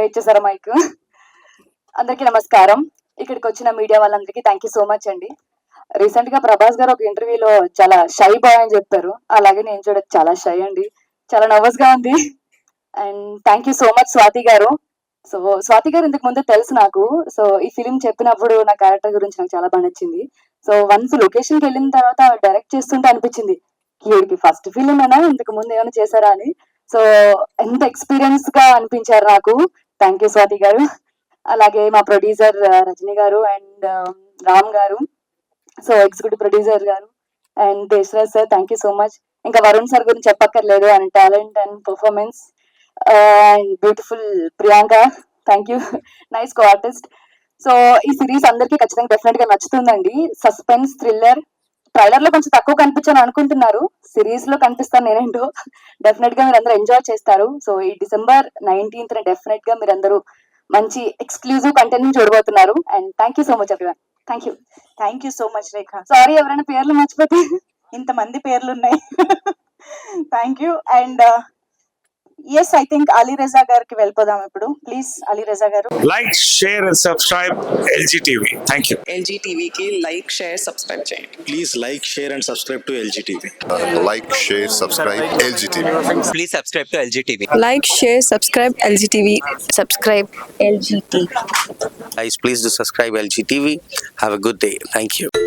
ఇచ్చేసారా mic? అందరికీ నమస్కారం. ఇక్కడికి వచ్చిన మీడియా వాళ్ళందరికీ థ్యాంక్ యూ సో మచ్ అండి. రీసెంట్ గా ప్రభాస్ గారు ఒక ఇంటర్వ్యూలో చాలా షై బాయ్ అని చెప్పారు. అలాగే నేను చూడ చాలా షై అండి, చాలా నర్వస్ గా ఉంది. And thank you so much Swathi గారు. సో స్వాతి గారు ఇంతకు ముందు తెలుసు నాకు. సో ఈ ఫిలిం చెప్పినప్పుడు నా క్యారెక్టర్ గురించి నాకు చాలా బాగా నచ్చింది. సో వన్స్ లొకేషన్ కి వెళ్ళిన తర్వాత డైరెక్ట్ చేస్తుంటే అనిపించింది వీడికి ఫస్ట్ ఫిలిం అయినా ఇంతకు ముందు ఏమైనా చేశారా అని. సో ఎంత ఎక్స్పీరియన్స్ గా అనిపించారు నాకు. థ్యాంక్ యూ స్వాతి గారు. అలాగే మా ప్రొడ్యూసర్ రజనీ గారు and Ram garu, so executive producer గారు and Deshraj sir, thank you so much. ఇంకా వరుణ్ సార్ గురించి చెప్పక్కర్లేదు, and talent and performance and beautiful Priyanka, thank you, nice co artist. So ఈ సిరీస్ అందరికీ ఖచ్చితంగా డెఫినెట్ గా నచ్చుతుందండి. Suspense thriller. ట్రైలర్ లో కొంచెం తక్కువ కనిపించాను అనుకుంటున్నారు, సిరీస్ లో కనిపిస్తాను నేనేంటో. డెఫినెట్ గా మీరు అందరూ ఎంజాయ్ చేస్తారు. సో ఈ December 19th డెఫినెట్ గా మీరు అందరూ మంచి ఎక్స్క్లూజివ్ కంటెంట్ చూడబోతున్నారు. And thank you so much everyone. Thank you so much Rekha. Sorry ఎవరైనా పేర్లు మర్చిపోతే. ఇంతమంది పేర్లు ఉన్నాయి. Thank you. And yes, I think Ali Raza గారికి వెళ్ళిపోదాం ఇప్పుడు. ప్లీజ్ అలీ రజా గారు. Like, share and subscribe LG TV. Thank you. LG TV కి లైక్, షేర్, సబ్స్క్రైబ్ చేయండి. Please like, share and subscribe to LG TV. Like, share, subscribe LG TV. Please subscribe to LG TV. Like, share, subscribe LG TV. Subscribe LG TV. Guys, please do subscribe LG TV. Have a good day. Thank you.